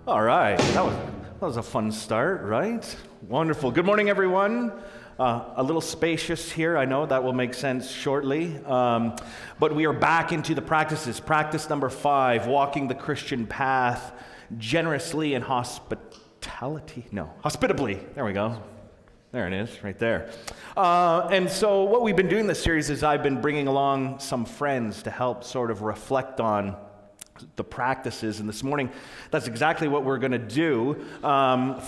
All right, that was a fun start, right? Wonderful. Good morning, everyone. A little spacious here, I know that will make sense shortly. But we are back into the practices. Practice number 5, walking the Christian path generously and hospitably. There we go. There it is, right there. And so what we've been doing this series is I've been bringing along some friends to help sort of reflect on the practices, and this morning, that's exactly what we're going to do.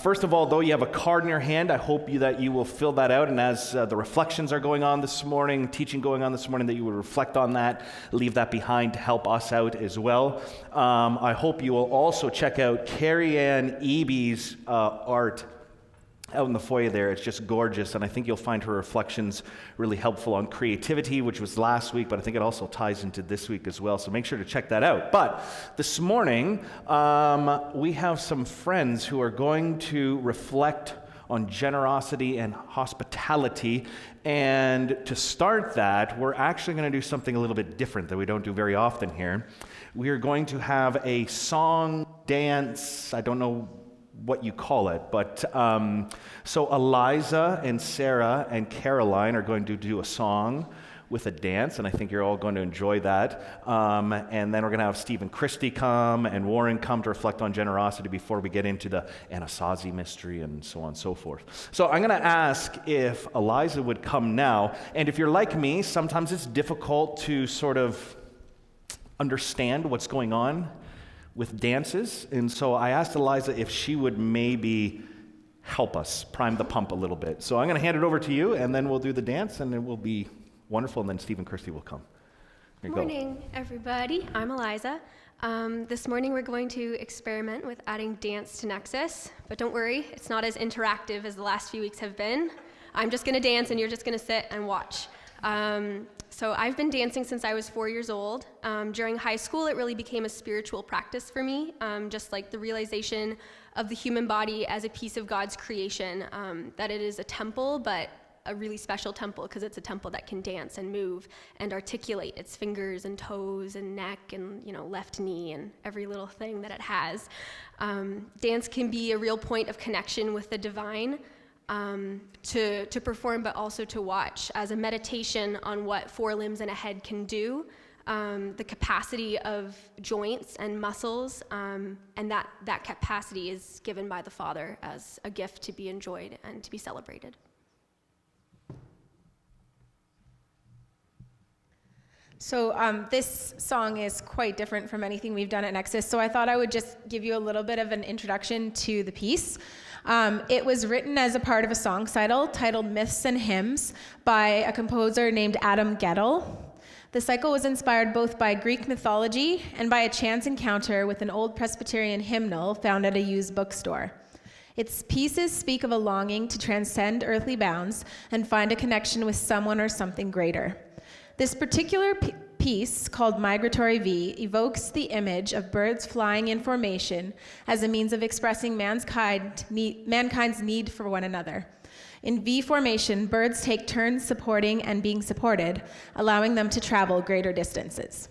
First of all, though, you have a card in your hand. I hope that you will fill that out, and as the reflections are going on this morning, teaching going on this morning, that you would reflect on that, leave that behind to help us out as well. I hope you will also check out Carrie Ann Eby's art out in the foyer there. It's just gorgeous, and I think you'll find her reflections really helpful on creativity, which was last week, but I think it also ties into this week as well, so make sure to check that out. But this morning, we have some friends who are going to reflect on generosity and hospitality, and to start that, we're actually going to do something a little bit different that we don't do very often here. We are going to have a song, dance, I don't know what you call it, but so Eliza and Sarah and Caroline are going to do a song with a dance, and I think you're all going to enjoy that. And then we're going to have Steve and Christy come and Warren come to reflect on generosity before we get into the Anasazi mystery and so on and so forth. So I'm going to ask if Eliza would come now, and if you're like me, sometimes it's difficult to sort of understand what's going on with dances, and so I asked Eliza if she would maybe help us prime the pump a little bit. So I'm going to hand it over to you, and then we'll do the dance, and it will be wonderful, and then Steve and Christy will come. Here you go. Good morning, everybody. I'm Eliza. This morning we're going to experiment with adding dance to Nexus, but don't worry, it's not as interactive as the last few weeks have been. I'm just going to dance, and you're just going to sit and watch. So I've been dancing since I was 4 years old. During high school, it really became a spiritual practice for me, just like the realization of the human body as a piece of God's creation, that it is a temple, but a really special temple because it's a temple that can dance and move and articulate its fingers and toes and neck and left knee and every little thing that it has. Dance can be a real point of connection with the divine. To perform, but also to watch as a meditation on what 4 limbs and a head can do, the capacity of joints and muscles, and that capacity is given by the Father as a gift to be enjoyed and to be celebrated. So this song is quite different from anything we've done at Nexus, so I thought I would just give you a little bit of an introduction to the piece. It was written as a part of a song cycle titled Myths and Hymns by a composer named Adam Gettle. The cycle was inspired both by Greek mythology and by a chance encounter with an old Presbyterian hymnal found at a used bookstore. Its pieces speak of a longing to transcend earthly bounds and find a connection with someone or something greater. This particular piece, called Migratory V, evokes the image of birds flying in formation as a means of expressing mankind's need for one another. In V formation, birds take turns supporting and being supported, allowing them to travel greater distances.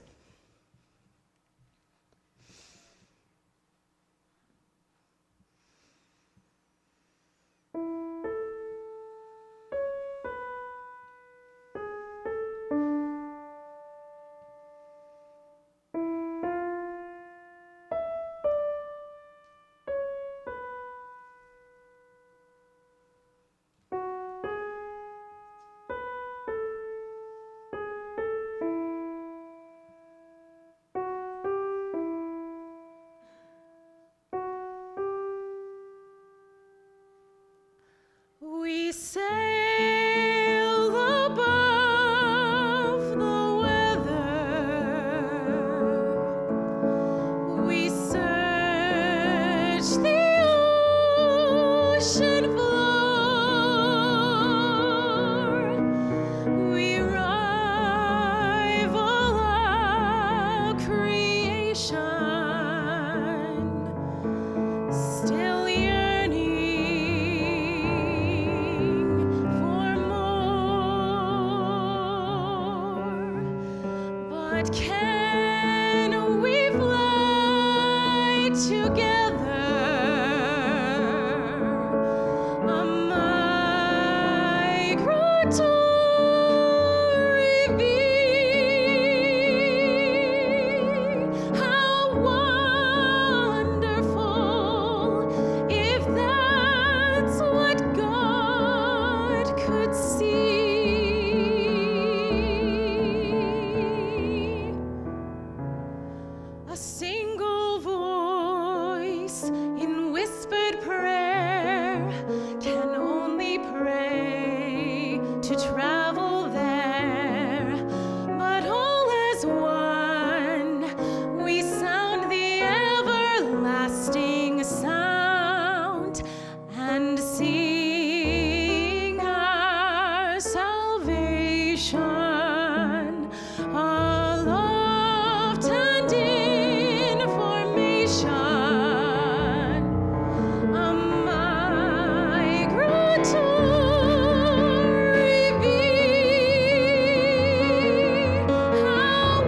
A single voice in whispered prayer can only pray to travel there. But all as one, we sound the everlasting sound and sing our salvation. Aloft and in formation, a migratory bee. How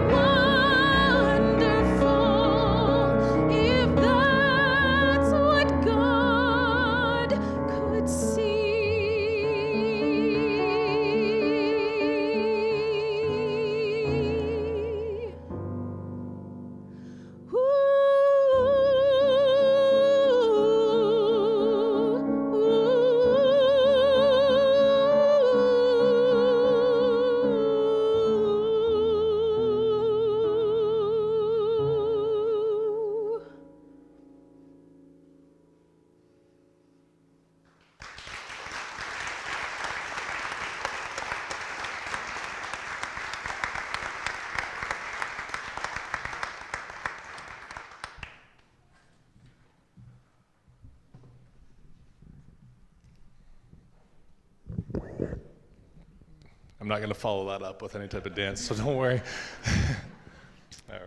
wonderful if that's what God could see. I'm not going to follow that up with any type of dance, so don't worry. All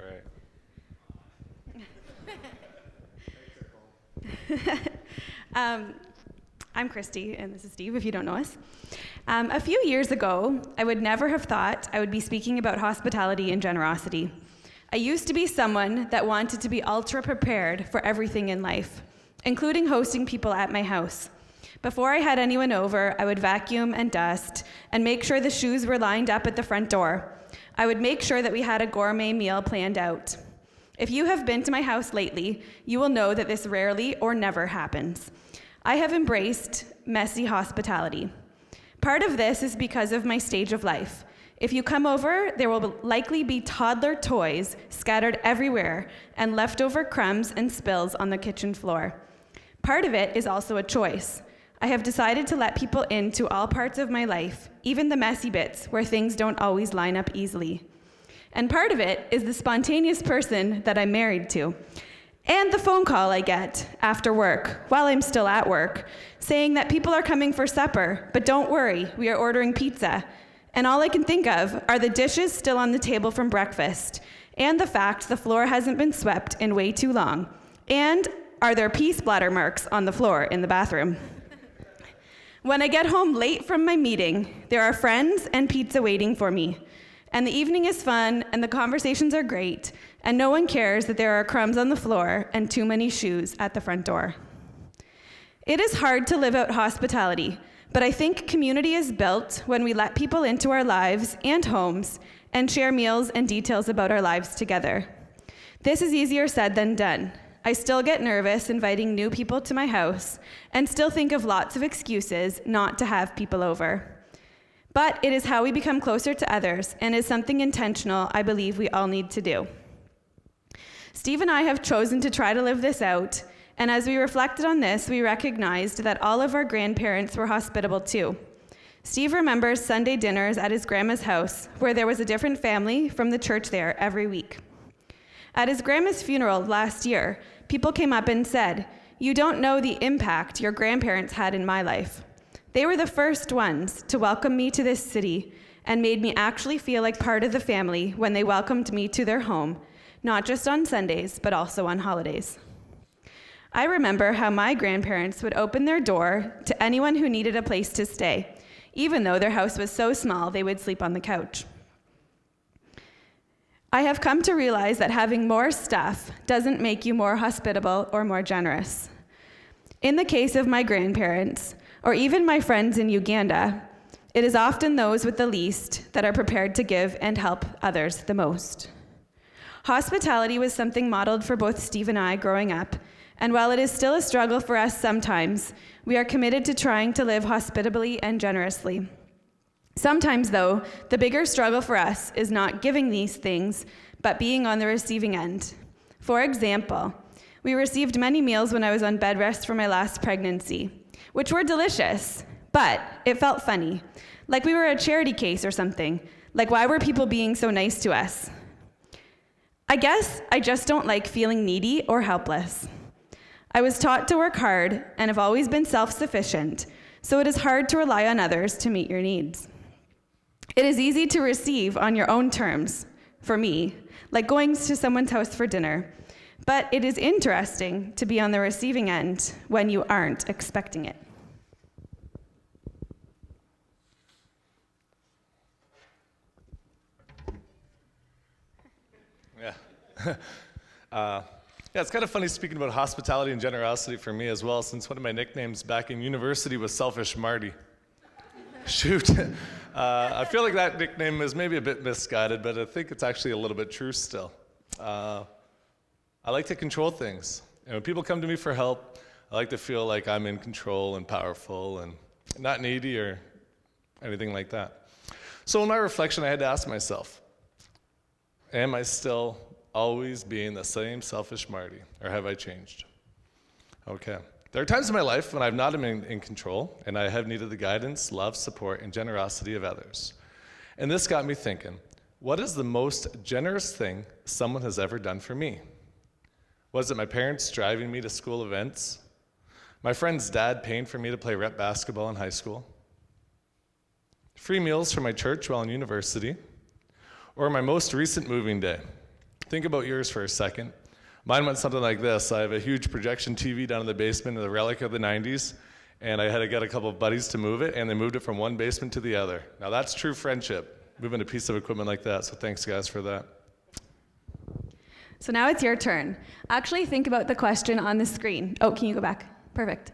right. I'm Christy, and this is Steve, if you don't know us. A few years ago, I would never have thought I would be speaking about hospitality and generosity. I used to be someone that wanted to be ultra prepared for everything in life, including hosting people at my house. Before I had anyone over, I would vacuum and dust and make sure the shoes were lined up at the front door. I would make sure that we had a gourmet meal planned out. If you have been to my house lately, you will know that this rarely or never happens. I have embraced messy hospitality. Part of this is because of my stage of life. If you come over, there will likely be toddler toys scattered everywhere and leftover crumbs and spills on the kitchen floor. Part of it is also a choice. I have decided to let people into all parts of my life, even the messy bits where things don't always line up easily. And part of it is the spontaneous person that I'm married to, and the phone call I get after work, while I'm still at work, saying that people are coming for supper, but don't worry, we are ordering pizza. And all I can think of are the dishes still on the table from breakfast, and the fact the floor hasn't been swept in way too long, and are there pee splatter marks on the floor in the bathroom. When I get home late from my meeting, there are friends and pizza waiting for me. And the evening is fun, and the conversations are great, and no one cares that there are crumbs on the floor and too many shoes at the front door. It is hard to live out hospitality, but I think community is built when we let people into our lives and homes and share meals and details about our lives together. This is easier said than done. I still get nervous inviting new people to my house and still think of lots of excuses not to have people over. But it is how we become closer to others and is something intentional I believe we all need to do. Steve and I have chosen to try to live this out, and as we reflected on this, we recognized that all of our grandparents were hospitable too. Steve remembers Sunday dinners at his grandma's house, where there was a different family from the church there every week. At his grandma's funeral last year, people came up and said, "You don't know the impact your grandparents had in my life. They were the first ones to welcome me to this city and made me actually feel like part of the family when they welcomed me to their home, not just on Sundays, but also on holidays." I remember how my grandparents would open their door to anyone who needed a place to stay, even though their house was so small they would sleep on the couch. I have come to realize that having more stuff doesn't make you more hospitable or more generous. In the case of my grandparents, or even my friends in Uganda, it is often those with the least that are prepared to give and help others the most. Hospitality was something modeled for both Steve and I growing up, and while it is still a struggle for us sometimes, we are committed to trying to live hospitably and generously. Sometimes, though, the bigger struggle for us is not giving these things, but being on the receiving end. For example, we received many meals when I was on bed rest for my last pregnancy, which were delicious, but it felt funny, like we were a charity case or something. Like, why were people being so nice to us? I guess I just don't like feeling needy or helpless. I was taught to work hard and have always been self-sufficient, so it is hard to rely on others to meet your needs. It is easy to receive on your own terms, for me, like going to someone's house for dinner, but it is interesting to be on the receiving end when you aren't expecting it. Yeah. Yeah, it's kind of funny speaking about hospitality and generosity for me as well, since one of my nicknames back in university was Selfish Marty. Shoot. I feel like that nickname is maybe a bit misguided, but I think it's actually a little bit true still. I like to control things. And when people come to me for help, I like to feel like I'm in control and powerful and not needy or anything like that. So in my reflection, I had to ask myself, am I still always being the same selfish Marty, or have I changed? Okay. There are times in my life when I've not been in control, and I have needed the guidance, love, support, and generosity of others. And this got me thinking, what is the most generous thing someone has ever done for me? Was it my parents driving me to school events? My friend's dad paying for me to play rep basketball in high school? Free meals from my church while in university? Or my most recent moving day? Think about yours for a second. Mine went something like this. I have a huge projection TV down in the basement, a relic of the 90s, and I had to get a couple of buddies to move it, and they moved it from one basement to the other. Now that's true friendship, moving a piece of equipment like that, so thanks guys for that. So now it's your turn. Actually, think about the question on the screen. Oh, can you go back? Perfect.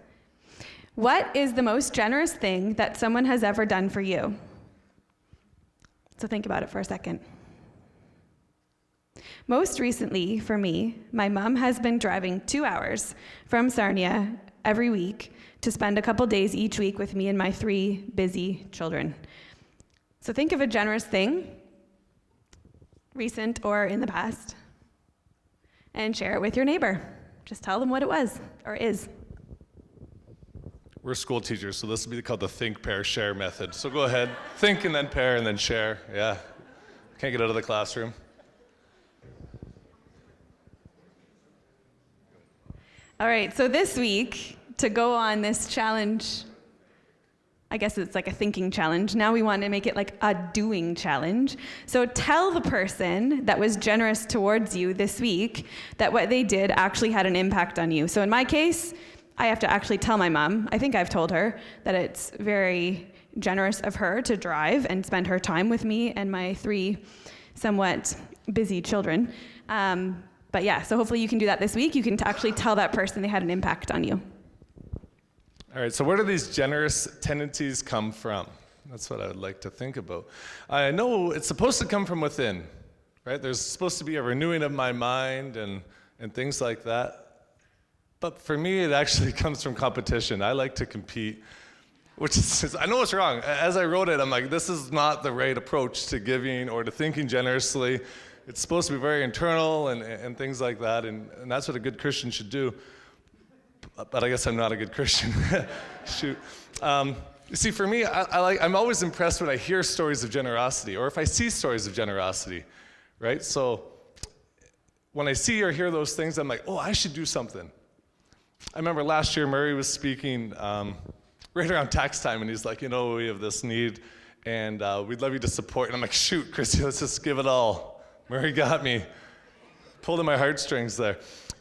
What is the most generous thing that someone has ever done for you? So think about it for a second. Most recently, for me, my mom has been driving 2 hours from Sarnia every week to spend a couple days each week with me and my 3 busy children. So think of a generous thing, recent or in the past, and share it with your neighbor. Just tell them what it was or is. We're school teachers, so this would be called the think, pair, share method. So go ahead, think and then pair and then share. Yeah, can't get out of the classroom. All right, so this week, to go on this challenge, I guess it's like a thinking challenge. Now we want to make it like a doing challenge. So tell the person that was generous towards you this week that what they did actually had an impact on you. So in my case, I have to actually tell my mom. I think I've told her that it's very generous of her to drive and spend her time with me and my 3 somewhat busy children. But yeah, so hopefully you can do that this week. You can actually tell that person they had an impact on you. All right, so where do these generous tendencies come from? That's what I would like to think about. I know it's supposed to come from within, right? There's supposed to be a renewing of my mind and things like that. But for me, it actually comes from competition. I like to compete, which is, I know it's wrong. As I wrote it, I'm like, this is not the right approach to giving or to thinking generously. It's supposed to be very internal and things like that, and that's what a good Christian should do. But I guess I'm not a good Christian. Shoot. You see, for me, I'm always impressed when I hear stories of generosity, or if I see stories of generosity, right? So when I see or hear those things, I'm like, oh, I should do something. I remember last year, Murray was speaking right around tax time, and he's like, you know, we have this need, and we'd love you to support. And I'm like, shoot, Christy, let's just give it all. Murray got me. Pulled at my heartstrings there.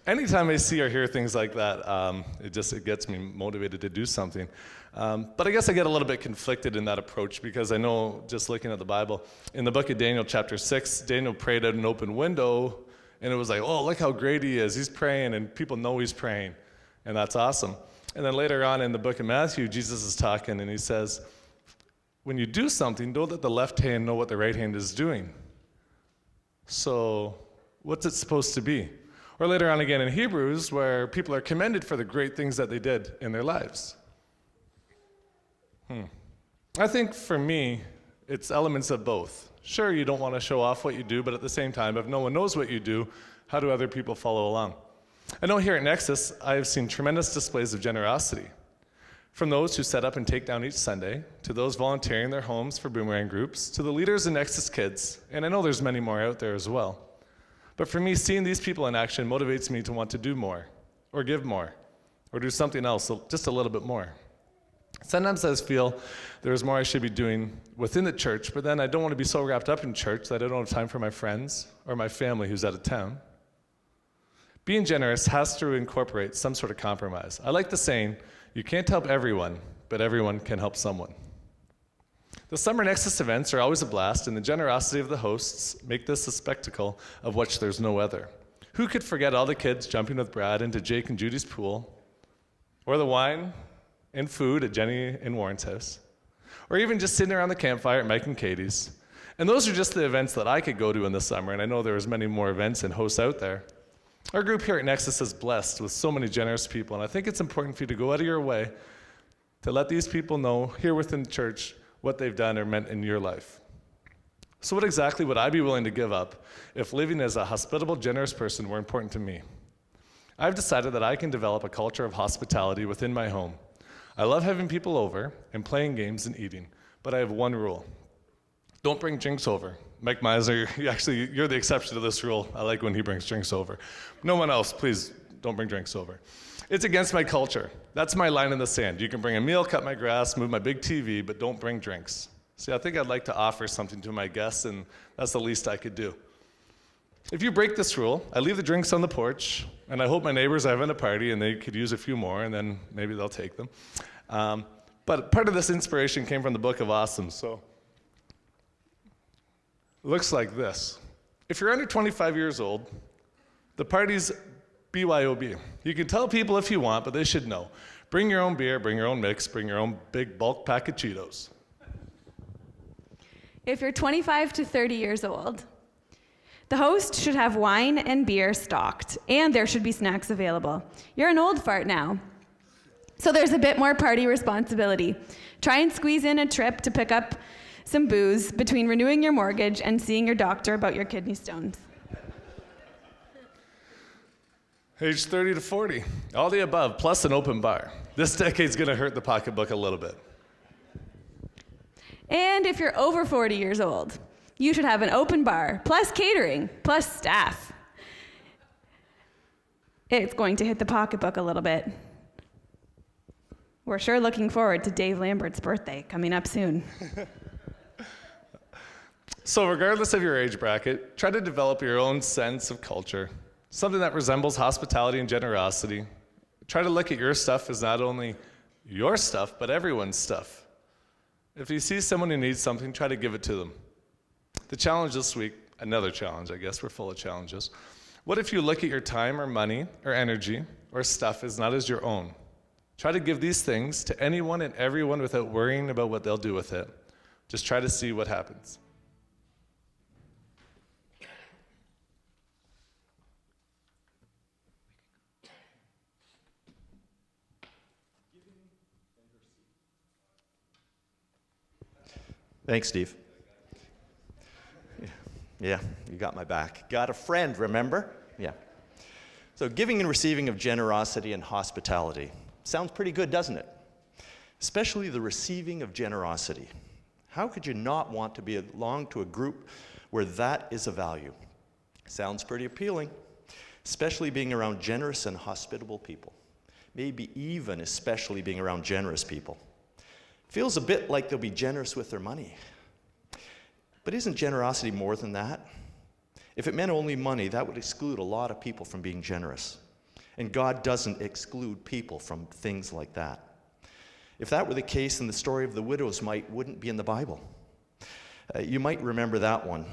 Anytime I see or hear things like that, it gets me motivated to do something. But I guess I get a little bit conflicted in that approach because I know, just looking at the Bible, in the book of Daniel, chapter 6, Daniel prayed at an open window, and it was like, oh, look how great he is. He's praying, and people know he's praying, and that's awesome. And then later on in the book of Matthew, Jesus is talking, and he says, when you do something, don't let the left hand know what the right hand is doing. So what's it supposed to be? Or later on again in Hebrews, where people are commended for the great things that they did in their lives. I think for me, it's elements of both. Sure, you don't want to show off what you do, but at the same time, if no one knows what you do, How do other people follow along? I know here at Nexus, I have seen tremendous displays of generosity. From those who set up and take down each Sunday, to those volunteering their homes for boomerang groups, to the leaders in Nexus Kids, and I know there's many more out there as well. But for me, seeing these people in action motivates me to want to do more, or give more, or do something else, just a little bit more. Sometimes I feel there's more I should be doing within the church, but then I don't want to be so wrapped up in church that I don't have time for my friends or my family who's out of town. Being generous has to incorporate some sort of compromise. I like the saying, you can't help everyone, but everyone can help someone. The summer Nexus events are always a blast, and the generosity of the hosts make this a spectacle of which there's no other. Who could forget all the kids jumping with Brad into Jake and Judy's pool, or the wine and food at Jenny and Warren's house, or even just sitting around the campfire at Mike and Katie's. And those are just the events that I could go to in the summer, and I know there's many more events and hosts out there. Our group here at Nexus is blessed with so many generous people, and I think it's important for you to go out of your way to let these people know here within the church what they've done or meant in your life. So what exactly would I be willing to give up if living as a hospitable, generous person were important to me? I've decided that I can develop a culture of hospitality within my home. I love having people over and playing games and eating, but I have one rule. Don't bring drinks over. Mike Miser, you're the exception to this rule. I like when he brings drinks over. No one else, please don't bring drinks over. It's against my culture. That's my line in the sand. You can bring a meal, cut my grass, move my big TV, but don't bring drinks. See, I think I'd like to offer something to my guests, and that's the least I could do. If you break this rule, I leave the drinks on the porch, and I hope my neighbors are having a party and they could use a few more, and then maybe they'll take them. But part of this inspiration came from the Book of Awesome, so it looks like this. If you're under 25 years old, the party's BYOB. You can tell people if you want, but they should know. Bring your own beer, bring your own mix, bring your own big bulk pack of Cheetos. If you're 25 to 30 years old, the host should have wine and beer stocked, and there should be snacks available. You're an old fart now, so there's a bit more party responsibility. Try and squeeze in a trip to pick up some booze between renewing your mortgage and seeing your doctor about your kidney stones. Age 30 to 40, all the above, plus an open bar. This decade's gonna hurt the pocketbook a little bit. And if you're over 40 years old, you should have an open bar, plus catering, plus staff. It's going to hit the pocketbook a little bit. We're sure looking forward to Dave Lambert's birthday coming up soon. So regardless of your age bracket, try to develop your own sense of culture, something that resembles hospitality and generosity. Try to look at your stuff as not only your stuff, but everyone's stuff. If you see someone who needs something, try to give it to them. The challenge this week, another challenge, I guess, we're full of challenges. What if you look at your time or money or energy or stuff as not as your own? Try to give these things to anyone and everyone without worrying about what they'll do with it. Just try to see what happens. Thanks, Steve. Yeah, you got my back. Got a friend, remember? Yeah. So giving and receiving of generosity and hospitality. Sounds pretty good, doesn't it? Especially the receiving of generosity. How could you not want to belong to a group where that is a value? Sounds pretty appealing, especially being around generous and hospitable people. Maybe even especially being around generous people. Feels a bit like they'll be generous with their money. But isn't generosity more than that? If it meant only money, that would exclude a lot of people from being generous. And God doesn't exclude people from things like that. If that were the case, then the story of the widow's mite wouldn't be in the Bible. You might remember that one.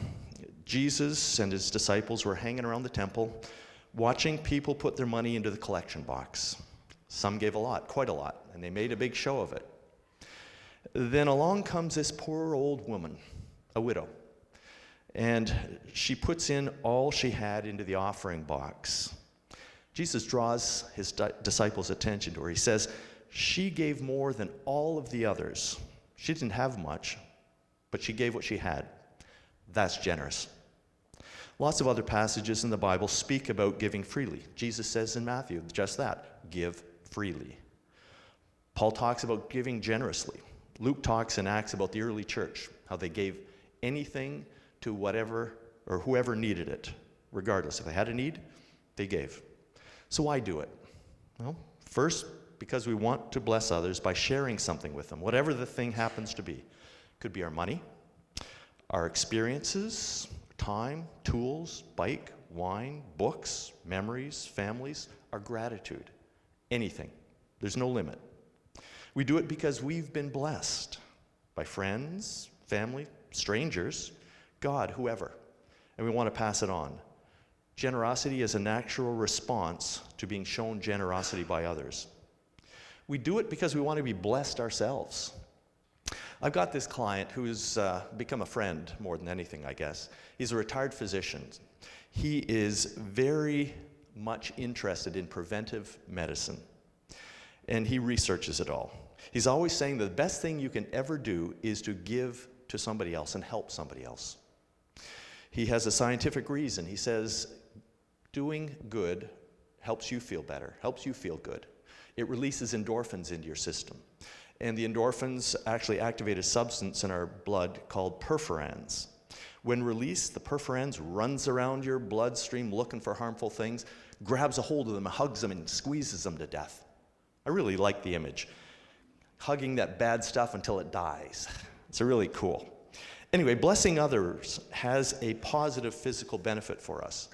Jesus and his disciples were hanging around the temple, watching people put their money into the collection box. Some gave a lot, quite a lot, and they made a big show of it. Then along comes this poor old woman, a widow, and she puts in all she had into the offering box. Jesus draws his disciples' attention to her. He says, she gave more than all of the others. She didn't have much, but she gave what she had. That's generous. Lots of other passages in the Bible speak about giving freely. Jesus says in Matthew just that, give freely. Paul talks about giving generously. Luke talks in Acts about the early church, how they gave anything to whatever or whoever needed it, regardless. If they had a need, they gave. So why do it? Well, first, because we want to bless others by sharing something with them, whatever the thing happens to be. Could be our money, our experiences, time, tools, bike, wine, books, memories, families, our gratitude, anything. There's no limit. We do it because we've been blessed by friends, family, strangers, God, whoever, and we want to pass it on. Generosity is a natural response to being shown generosity by others. We do it because we want to be blessed ourselves. I've got this client who's become a friend more than anything, I guess. He's a retired physician. He is very much interested in preventive medicine, and he researches it all. He's always saying the best thing you can ever do is to give to somebody else and help somebody else. He has a scientific reason. He says, doing good helps you feel better, helps you feel good. It releases endorphins into your system. And the endorphins actually activate a substance in our blood called perforans. When released, the perforans runs around your bloodstream looking for harmful things, grabs a hold of them, hugs them, and squeezes them to death. I really like the image. Hugging that bad stuff until it dies. It's really cool. Anyway, blessing others has a positive physical benefit for us.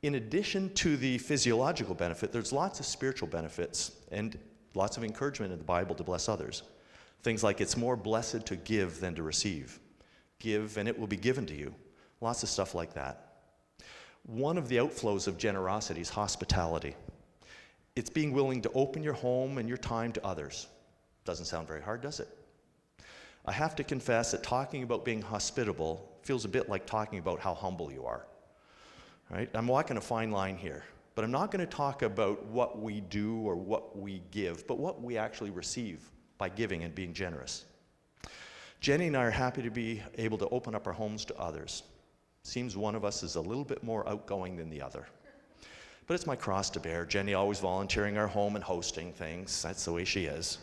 In addition to the physiological benefit, there's lots of spiritual benefits and lots of encouragement in the Bible to bless others. Things like it's more blessed to give than to receive. Give and it will be given to you. Lots of stuff like that. One of the outflows of generosity is hospitality. It's being willing to open your home and your time to others. Doesn't sound very hard, does it? I have to confess that talking about being hospitable feels a bit like talking about how humble you are. Right? I'm walking a fine line here, but I'm not going to talk about what we do or what we give, but what we actually receive by giving and being generous. Jenny and I are happy to be able to open up our homes to others. Seems one of us is a little bit more outgoing than the other. But it's my cross to bear. Jenny always volunteering our home and hosting things. That's the way she is.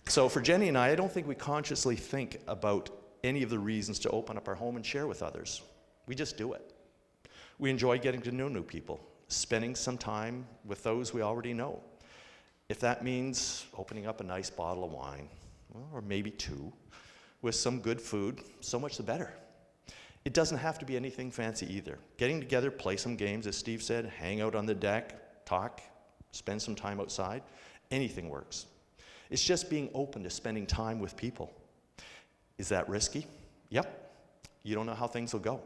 So for Jenny and I don't think we consciously think about any of the reasons to open up our home and share with others. We just do it. We enjoy getting to know new people, spending some time with those we already know. If that means opening up a nice bottle of wine, well, or maybe two, with some good food, so much the better. It doesn't have to be anything fancy either. Getting together, play some games, as Steve said, hang out on the deck, talk, spend some time outside, anything works. It's just being open to spending time with people. Is that risky? Yep. You don't know how things will go.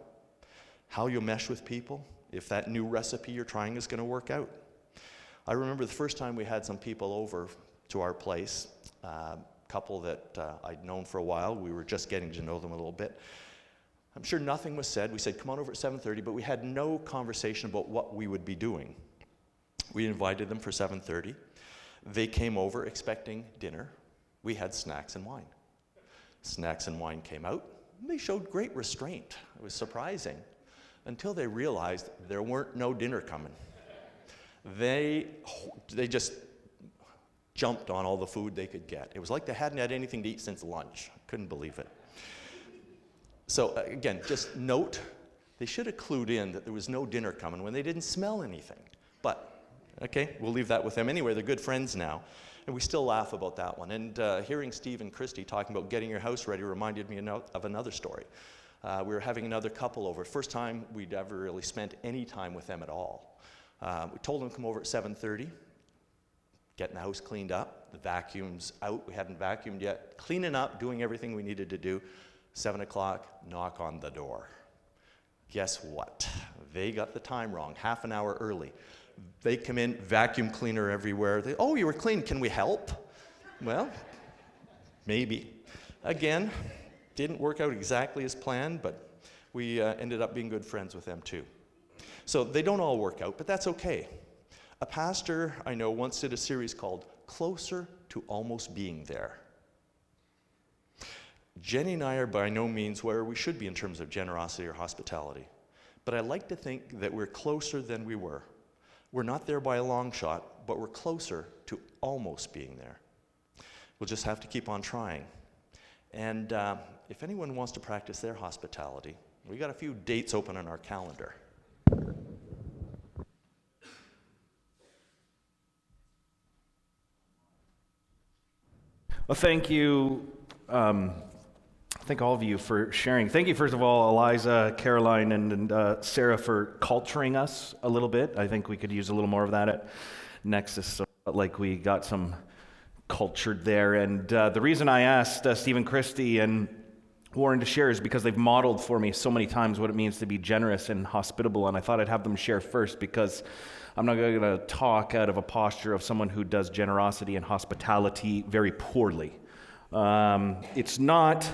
How you'll mesh with people, if that new recipe you're trying is going to work out. I remember the first time we had some people over to our place, a couple that I'd known for a while. We were just getting to know them a little bit. I'm sure nothing was said. We said, come on over at 7:30, but we had no conversation about what we would be doing. We invited them for 7:30. They came over expecting dinner. We had snacks and wine. Snacks and wine came out. And they showed great restraint. It was surprising. Until they realized there weren't no dinner coming. They just jumped on all the food they could get. It was like they hadn't had anything to eat since lunch. Couldn't believe it. So again, just note, they should have clued in that there was no dinner coming when they didn't smell anything. But, okay, we'll leave that with them. Anyway, they're good friends now, and we still laugh about that one. And hearing Steve and Christy talking about getting your house ready reminded me of another story. We were having another couple over. First time we'd ever really spent any time with them at all. We told them to come over at 7:30, getting the house cleaned up. The vacuum's out. We hadn't vacuumed yet. Cleaning up, doing everything we needed to do. 7 o'clock, knock on the door. Guess what? They got the time wrong, half an hour early. They come in, vacuum cleaner everywhere. Oh, you were clean. Can we help? Well, maybe. Again, didn't work out exactly as planned, but we ended up being good friends with them too. So they don't all work out, but that's okay. A pastor I know once did a series called Closer to Almost Being There. Jenny and I are by no means where we should be in terms of generosity or hospitality, but I like to think that we're closer than we were. We're not there by a long shot, but we're closer to almost being there. We'll just have to keep on trying. And if anyone wants to practice their hospitality, we got a few dates open on our calendar. Well, thank you. Thank all of you for sharing. Thank you, first of all, Eliza, Caroline, and Sarah for culturing us a little bit. I think we could use a little more of that at Nexus, so like we got some cultured there. And the reason I asked Stephen Christie and Warren to share is because they've modeled for me so many times what it means to be generous and hospitable, and I thought I'd have them share first because I'm not going to talk out of a posture of someone who does generosity and hospitality very poorly. It's not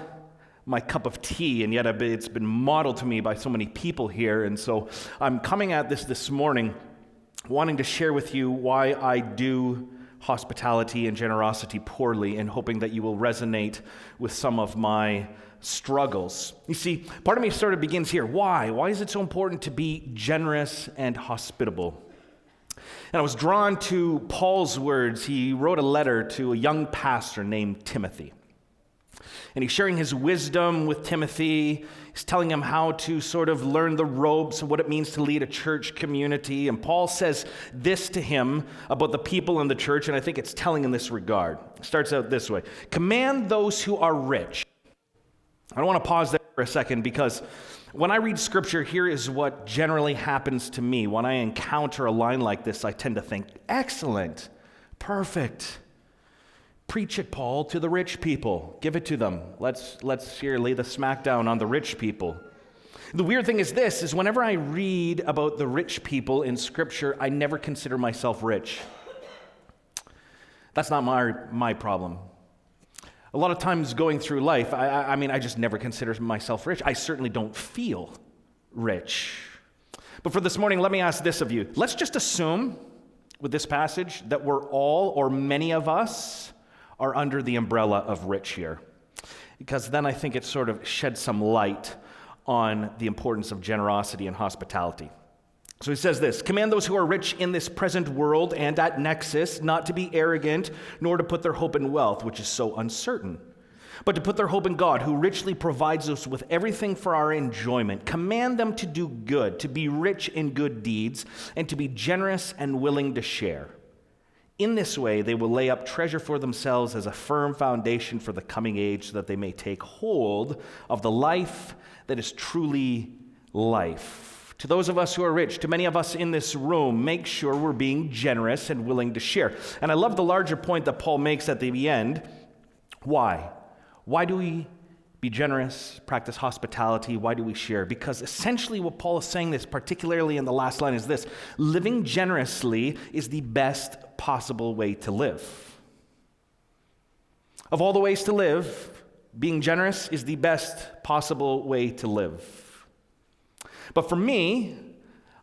my cup of tea, and yet it's been modeled to me by so many people here, and so I'm coming at this morning wanting to share with you why I do hospitality and generosity poorly, and hoping that you will resonate with some of my struggles. You see, part of me sort of begins here. Why? Why is it so important to be generous and hospitable? And I was drawn to Paul's words. He wrote a letter to a young pastor named Timothy. And he's sharing his wisdom with Timothy. He's telling him how to sort of learn the ropes of what it means to lead a church community. And Paul says this to him about the people in the church, and I think it's telling in this regard. It starts out this way. Command those who are rich. I want to pause there for a second because when I read scripture, here is what generally happens to me. When I encounter a line like this, I tend to think, excellent, perfect. Preach it, Paul, to the rich people. Give it to them. Let's here lay the smackdown on the rich people. The weird thing is this, is whenever I read about the rich people in scripture, I never consider myself rich. That's not my problem. A lot of times going through life, I just never consider myself rich. I certainly don't feel rich. But for this morning, let me ask this of you. Let's just assume with this passage that we're all, or many of us, are under the umbrella of rich here. Because then I think it sort of sheds some light on the importance of generosity and hospitality. So he says this, command those who are rich in this present world and at Nexus not to be arrogant, nor to put their hope in wealth, which is so uncertain, but to put their hope in God, who richly provides us with everything for our enjoyment. Command them to do good, to be rich in good deeds, and to be generous and willing to share. In this way, they will lay up treasure for themselves as a firm foundation for the coming age, so that they may take hold of the life that is truly life. To those of us who are rich, to many of us in this room, make sure we're being generous and willing to share. And I love the larger point that Paul makes at the end. Why? Why do we be generous, practice hospitality? Why do we share? Because essentially what Paul is saying this, particularly in the last line, is this. Living generously is the best possible way to live. Of all the ways to live, being generous is the best possible way to live. But for me,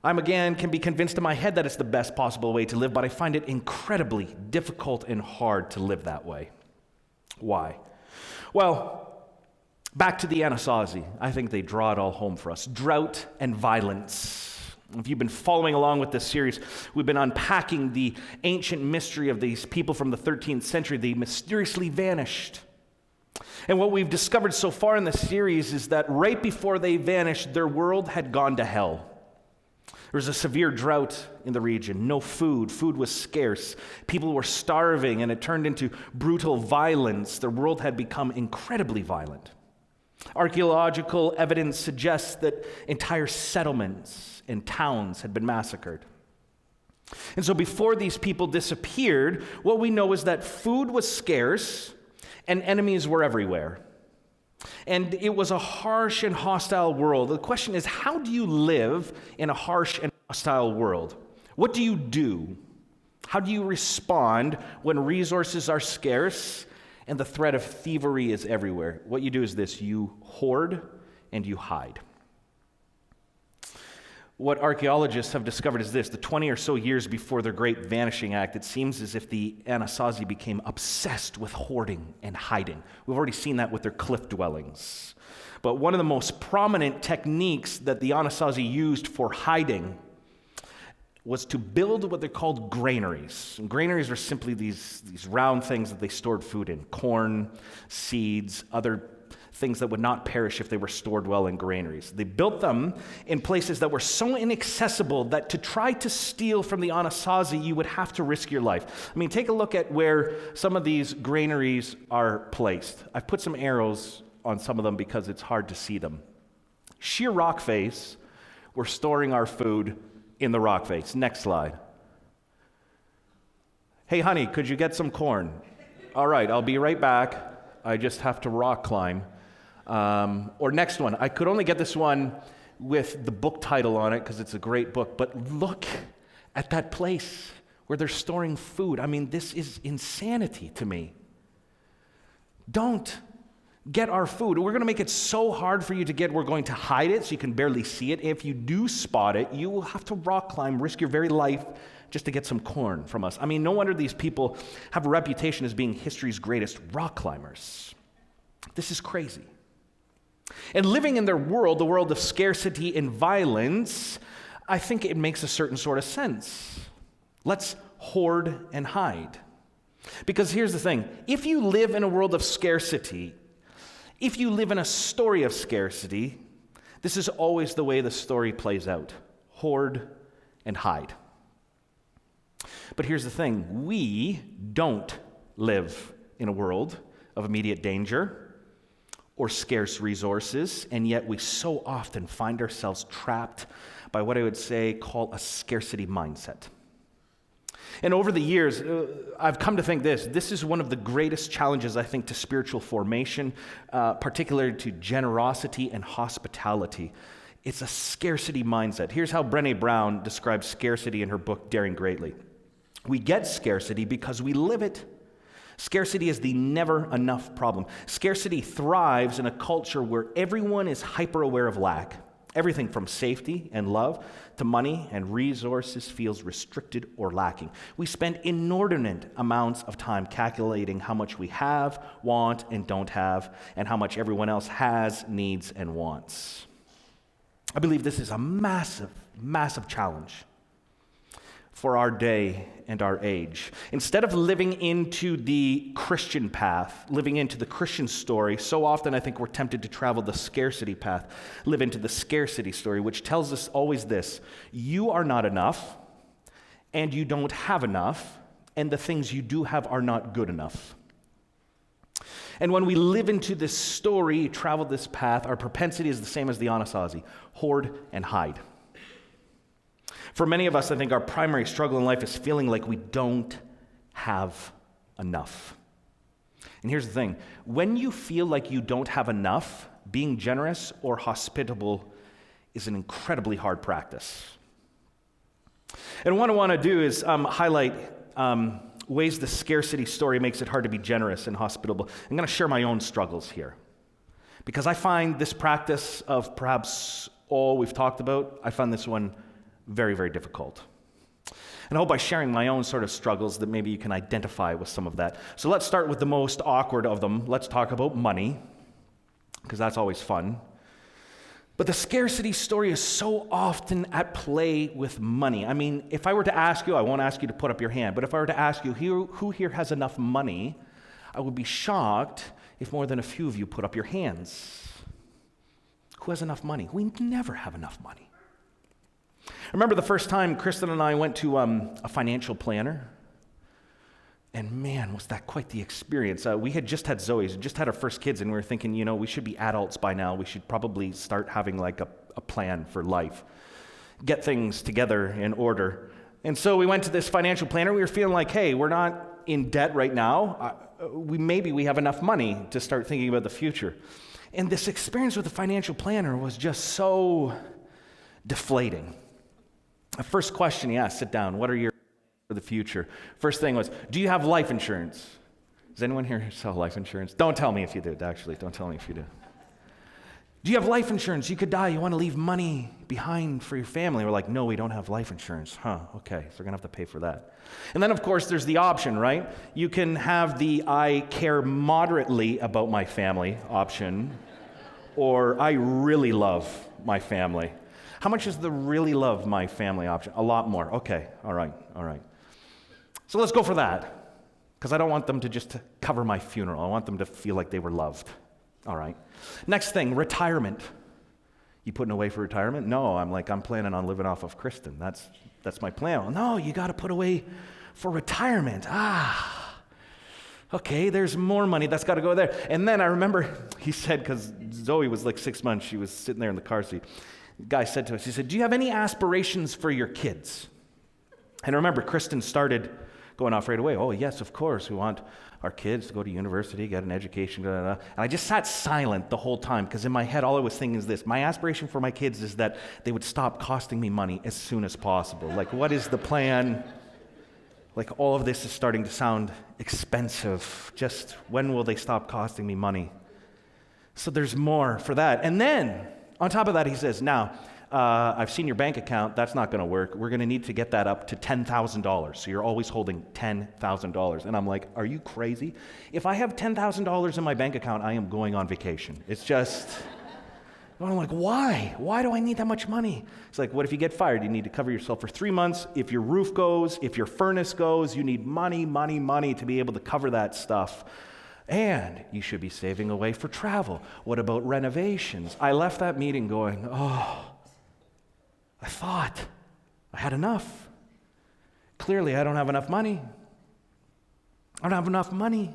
can be convinced in my head that it's the best possible way to live, but I find it incredibly difficult and hard to live that way. Why? Well, back to the Anasazi. I think they draw it all home for us. Drought and violence. If you've been following along with this series, we've been unpacking the ancient mystery of these people from the 13th century. They mysteriously vanished. And what we've discovered so far in the series is that right before they vanished, their world had gone to hell. There was a severe drought in the region, no food. Food was scarce. People were starving, and it turned into brutal violence. Their world had become incredibly violent. Archaeological evidence suggests that entire settlements and towns had been massacred. And so before these people disappeared, what we know is that food was scarce and enemies were everywhere. And it was a harsh and hostile world. The question is, how do you live in a harsh and hostile world? What do you do? How do you respond when resources are scarce and the threat of thievery is everywhere? What you do is this: you hoard and you hide. What archaeologists have discovered is this: the 20 or so years before their Great Vanishing Act, it seems as if the Anasazi became obsessed with hoarding and hiding. We've already seen that with their cliff dwellings. But one of the most prominent techniques that the Anasazi used for hiding was to build what they're called granaries. And granaries are simply these round things that they stored food in: corn, seeds, other things that would not perish if they were stored well in granaries. They built them in places that were so inaccessible that to try to steal from the Anasazi, you would have to risk your life. I mean, take a look at where some of these granaries are placed. I've put some arrows on some of them because it's hard to see them. Sheer rock face, we're storing our food in the rock face. Next slide. Hey, honey, could you get some corn? All right, I'll be right back. I just have to rock climb. Or next one. I could only get this one with the book title on it because it's a great book, but look at that place where they're storing food. I mean, this is insanity to me. Don't get our food. We're going to make it so hard for you to get, we're going to hide it so you can barely see it. If you do spot it, you will have to rock climb, risk your very life just to get some corn from us. I mean, no wonder these people have a reputation as being history's greatest rock climbers. This is crazy. And living in their world, the world of scarcity and violence, I think it makes a certain sort of sense. Let's hoard and hide. Because here's the thing: if you live in a world of scarcity, if you live in a story of scarcity, this is always the way the story plays out: hoard and hide. But here's the thing: we don't live in a world of immediate danger or scarce resources, and yet we so often find ourselves trapped by what I would say call a scarcity mindset. And over the years, I've come to think this is one of the greatest challenges, I think, to spiritual formation, particularly to generosity and hospitality. It's a scarcity mindset. Here's how Brené Brown describes scarcity in her book, Daring Greatly. We get scarcity because we live it. Scarcity is the never enough problem. Scarcity thrives in a culture where everyone is hyper aware of lack. Everything from safety and love to money and resources feels restricted or lacking. We spend inordinate amounts of time calculating how much we have, want, and don't have, and how much everyone else has, needs, and wants. I believe this is a massive, massive challenge for our day and our age. Instead of living into the Christian path, living into the Christian story, so often I think we're tempted to travel the scarcity path, live into the scarcity story, which tells us always this: you are not enough, and you don't have enough, and the things you do have are not good enough. And when we live into this story, travel this path, our propensity is the same as the Anasazi: hoard and hide. For many of us, I think our primary struggle in life is feeling like we don't have enough. And here's the thing: when you feel like you don't have enough, being generous or hospitable is an incredibly hard practice. And what I want to do is highlight ways the scarcity story makes it hard to be generous and hospitable. I'm going to share my own struggles here, because I find this practice of perhaps all we've talked about, I find this one very, very difficult. And I hope by sharing my own sort of struggles that maybe you can identify with some of that. So let's start with the most awkward of them. Let's talk about money, because that's always fun. But the scarcity story is so often at play with money. I mean, if I were to ask you, I won't ask you to put up your hand, but if I were to ask you who here has enough money, I would be shocked if more than a few of you put up your hands. Who has enough money? We never have enough money. I remember the first time Kristen and I went to a financial planner, and man, was that quite the experience. We had just had Zoe, just had our first kids, and we were thinking, we should be adults by now. We should probably start having like a plan for life, get things together in order. And so we went to this financial planner. We were feeling like, hey, we're not in debt right now. Maybe we have enough money to start thinking about the future. And this experience with the financial planner was just so deflating. The first question he asked, sit down, what are your for the future? First thing was, do you have life insurance? Does anyone here sell life insurance? Don't tell me if you do, actually. Don't tell me if you do. Do you have life insurance? You could die. You want to leave money behind for your family. We're like, no, we don't have life insurance. Okay, so we're going to have to pay for that. And then, of course, there's the option, right? You can have the I care moderately about my family option, or I really love my family. How much is the really love my family option? A lot more. Okay, all right. So let's go for that, because I don't want them to just cover my funeral. I want them to feel like they were loved. All right. Next thing, retirement. You putting away for retirement? No, I'm planning on living off of Kristen. That's my plan. Well, no, you got to put away for retirement. Okay, there's more money. That's got to go there. And then I remember he said, because Zoe was like 6 months, she was sitting there in the car seat. The guy said to us, he said, do you have any aspirations for your kids? And remember, Kristen started going off right away. Oh, yes, of course. We want our kids to go to university, get an education, And I just sat silent the whole time, because in my head, all I was thinking is this. My aspiration for my kids is that they would stop costing me money as soon as possible. Like, what is the plan? Like, all of this is starting to sound expensive. Just when will they stop costing me money? So there's more for that. And then, on top of that, he says, now, I've seen your bank account. That's not going to work. We're going to need to get that up to $10,000. So you're always holding $10,000. And I'm like, are you crazy? If I have $10,000 in my bank account, I am going on vacation. It's just, and I'm like, why? Why do I need that much money? It's like, what if you get fired? You need to cover yourself for 3 months. If your roof goes, if your furnace goes, you need money to be able to cover that stuff. And you should be saving away for travel. What about renovations? I left that meeting going, I thought I had enough. Clearly, I don't have enough money. I don't have enough money.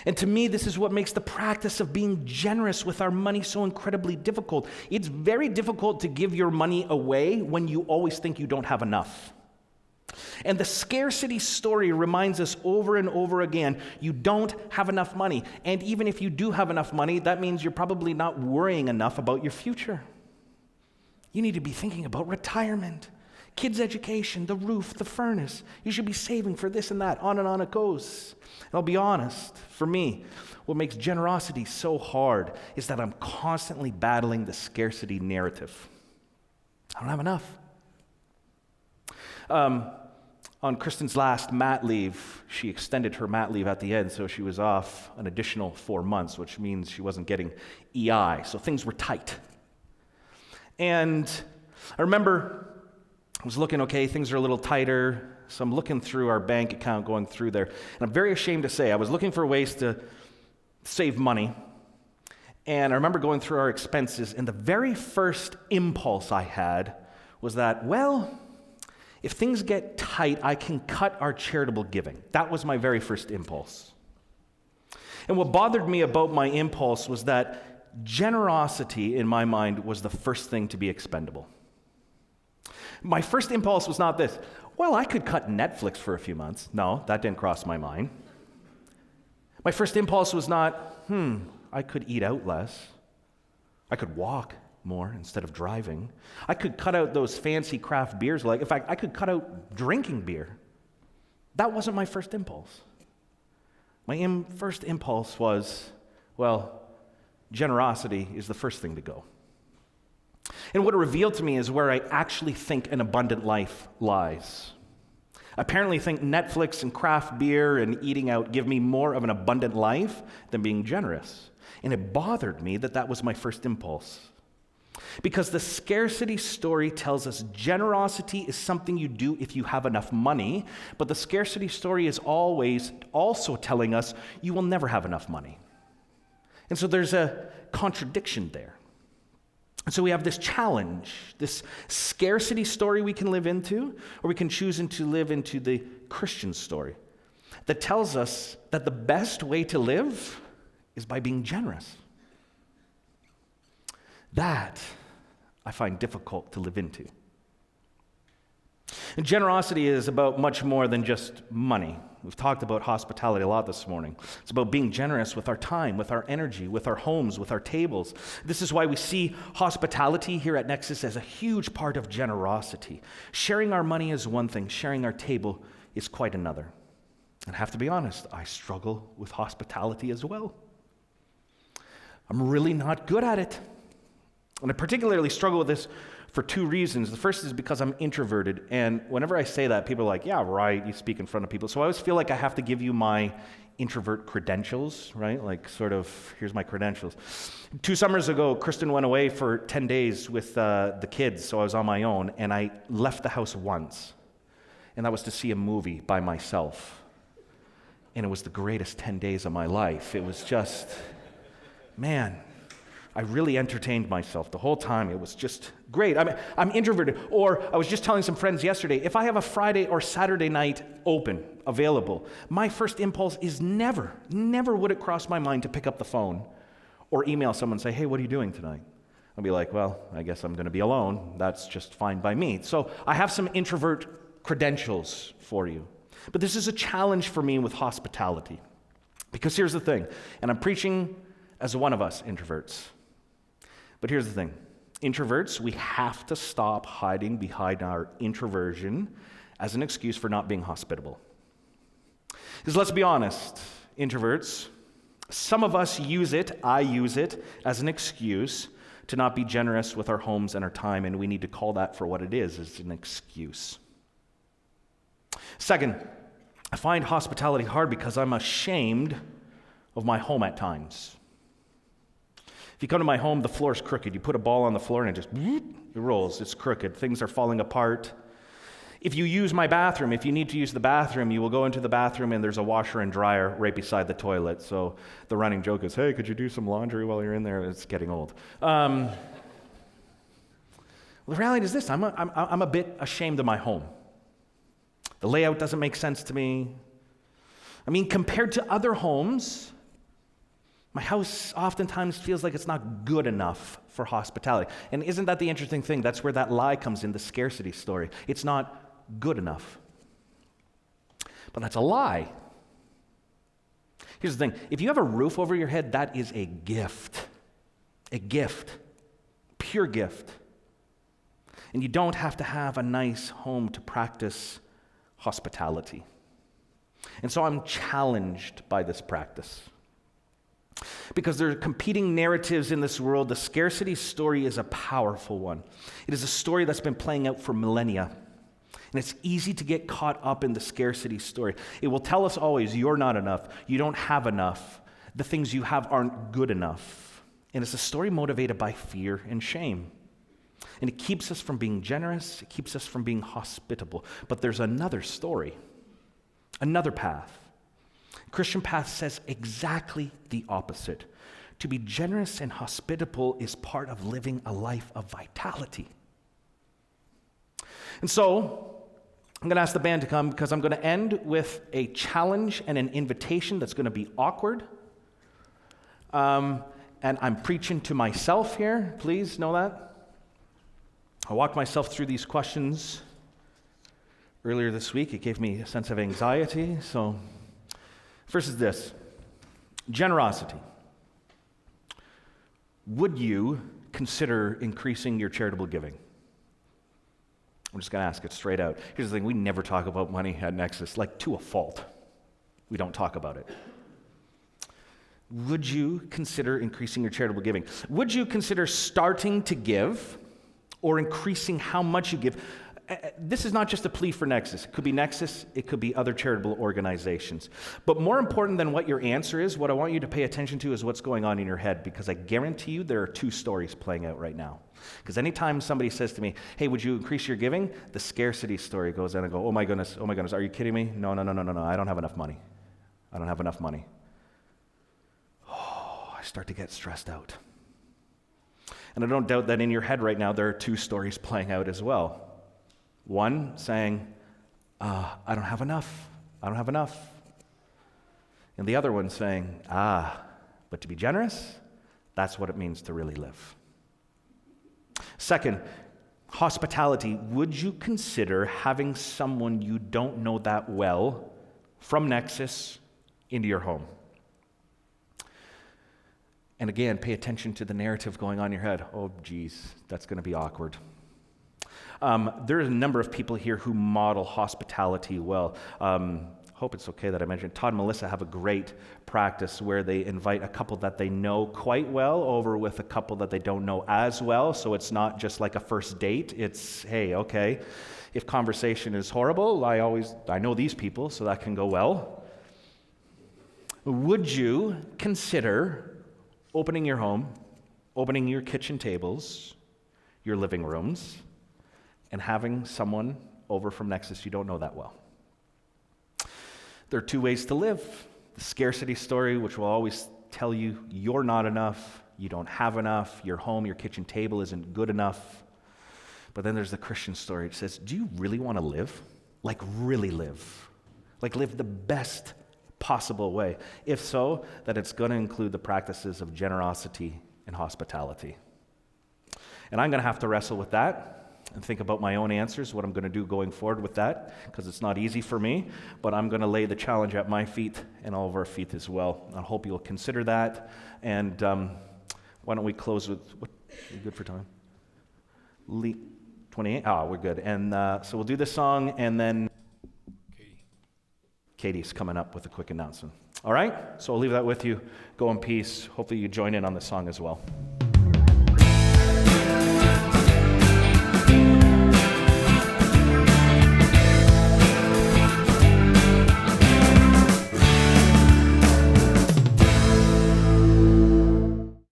And to me, this is what makes the practice of being generous with our money so incredibly difficult. It's very difficult to give your money away when you always think you don't have enough. And the scarcity story reminds us over and over again, you don't have enough money. And even if you do have enough money, that means you're probably not worrying enough about your future. You need to be thinking about retirement, kids' education, the roof, the furnace. You should be saving for this and that. On and on it goes. And I'll be honest, for me, what makes generosity so hard is that I'm constantly battling the scarcity narrative. I don't have enough. On Kristen's last mat leave, she extended her mat leave at the end, so she was off an additional 4 months, which means she wasn't getting EI. So things were tight. And I remember I was looking, okay, things are a little tighter, so I'm looking through our bank account, going through there, and I'm very ashamed to say I was looking for ways to save money, and I remember going through our expenses, and the very first impulse I had was that, well, if things get tight, I can cut our charitable giving. That was my very first impulse. And what bothered me about my impulse was that generosity, in my mind, was the first thing to be expendable. My first impulse was not this, well, I could cut Netflix for a few months. No, that didn't cross my mind. My first impulse was not, I could eat out less. I could walk more instead of driving. I could cut out those fancy craft beers. In fact, I could cut out drinking beer. That wasn't my first impulse. My first impulse was, well, generosity is the first thing to go. And what it revealed to me is where I actually think an abundant life lies. I apparently think Netflix and craft beer and eating out give me more of an abundant life than being generous. And it bothered me that that was my first impulse. Because the scarcity story tells us generosity is something you do if you have enough money, but the scarcity story is always also telling us you will never have enough money. And so there's a contradiction there. And so we have this challenge, this scarcity story we can live into, or we can choose to live into the Christian story that tells us that the best way to live is by being generous. That I find difficult to live into. And generosity is about much more than just money. We've talked about hospitality a lot this morning. It's about being generous with our time, with our energy, with our homes, with our tables. This is why we see hospitality here at Nexus as a huge part of generosity. Sharing our money is one thing, sharing our table is quite another. And I have to be honest, I struggle with hospitality as well. I'm really not good at it. And I particularly struggle with this for two reasons. The first is because I'm introverted, and whenever I say that, people are like, yeah, right, you speak in front of people. So I always feel like I have to give you my introvert credentials, right? Like sort of, here's my credentials. 2 summers ago, Kristen went away for 10 days with the kids, so I was on my own, and I left the house once, and that was to see a movie by myself. And it was the greatest 10 days of my life. It was just, man, I really entertained myself the whole time. It was just great. I'm introverted. Or I was just telling some friends yesterday, if I have a Friday or Saturday night open, available, my first impulse is never would it cross my mind to pick up the phone or email someone and say, hey, what are you doing tonight? I'll be like, well, I guess I'm going to be alone. That's just fine by me. So I have some introvert credentials for you. But this is a challenge for me with hospitality. Because here's the thing, and I'm preaching as one of us introverts. But here's the thing. Introverts, we have to stop hiding behind our introversion as an excuse for not being hospitable. Because let's be honest, introverts, some of us use it, I use it, as an excuse to not be generous with our homes and our time, and we need to call that for what it is. It's an excuse. Second, I find hospitality hard because I'm ashamed of my home at times. If you come to my home, the floor is crooked. You put a ball on the floor and it just it rolls. It's crooked. Things are falling apart. If you use my bathroom, if you need to use the bathroom, you will go into the bathroom and there's a washer and dryer right beside the toilet. So the running joke is, hey, could you do some laundry while you're in there? It's getting old. Well, the reality is this. I'm a bit ashamed of my home. The layout doesn't make sense to me. I mean, compared to other homes, my house oftentimes feels like it's not good enough for hospitality. And isn't that the interesting thing? That's where that lie comes in, the scarcity story. It's not good enough. But that's a lie. Here's the thing. If you have a roof over your head, that is a gift. A gift. Pure gift. And you don't have to have a nice home to practice hospitality. And so I'm challenged by this practice. Because there are competing narratives in this world. The scarcity story is a powerful one. It is a story that's been playing out for millennia. And it's easy to get caught up in the scarcity story. It will tell us always, you're not enough. You don't have enough. The things you have aren't good enough. And it's a story motivated by fear and shame. And it keeps us from being generous. It keeps us from being hospitable. But there's another story, another path. Christian path says exactly the opposite. To be generous and hospitable is part of living a life of vitality. And so, I'm going to ask the band to come because I'm going to end with a challenge and an invitation that's going to be awkward. And I'm preaching to myself here. Please know that. I walked myself through these questions earlier this week. It gave me a sense of anxiety. So, first is this. Generosity. Would you consider increasing your charitable giving? I'm just going to ask it straight out. Here's the thing. We never talk about money at Nexus, like to a fault. We don't talk about it. Would you consider increasing your charitable giving? Would you consider starting to give or increasing how much you give? This is not just a plea for Nexus. It could be Nexus. It could be other charitable organizations. But more important than what your answer is, what I want you to pay attention to is what's going on in your head, because I guarantee you there are two stories playing out right now. Because anytime somebody says to me, hey, would you increase your giving? The scarcity story goes in and I go, oh my goodness, are you kidding me? No, I don't have enough money. I don't have enough money. Oh, I start to get stressed out. And I don't doubt that in your head right now there are two stories playing out as well. One saying, I don't have enough. And the other one saying, but to be generous, that's what it means to really live. Second, hospitality. Would you consider having someone you don't know that well from Nexus into your home? And again, pay attention to the narrative going on in your head. Oh, geez, that's going to be awkward. There is a number of people here who model hospitality well. hope it's okay that I mentioned, Todd and Melissa have a great practice where they invite a couple that they know quite well over with a couple that they don't know as well. So it's not just like a first date. It's, hey, okay, if conversation is horrible, I know these people, so that can go well. Would you consider opening your home, opening your kitchen tables, your living rooms, and having someone over from Nexus you don't know that well? There are two ways to live. The scarcity story, which will always tell you you're not enough, you don't have enough, your home, your kitchen table isn't good enough. But then there's the Christian story. It says, do you really want to live? Like really live? Like live the best possible way? If so, that it's going to include the practices of generosity and hospitality. And I'm going to have to wrestle with that and think about my own answers, what I'm going to do going forward with that, because it's not easy for me, but I'm going to lay the challenge at my feet and all of our feet as well. I hope you'll consider that. And why don't we close with, what, are you good for time? 28? We're good. And so we'll do this song, and then Katie's coming up with a quick announcement. All right? So I'll leave that with you. Go in peace. Hopefully you join in on the song as well.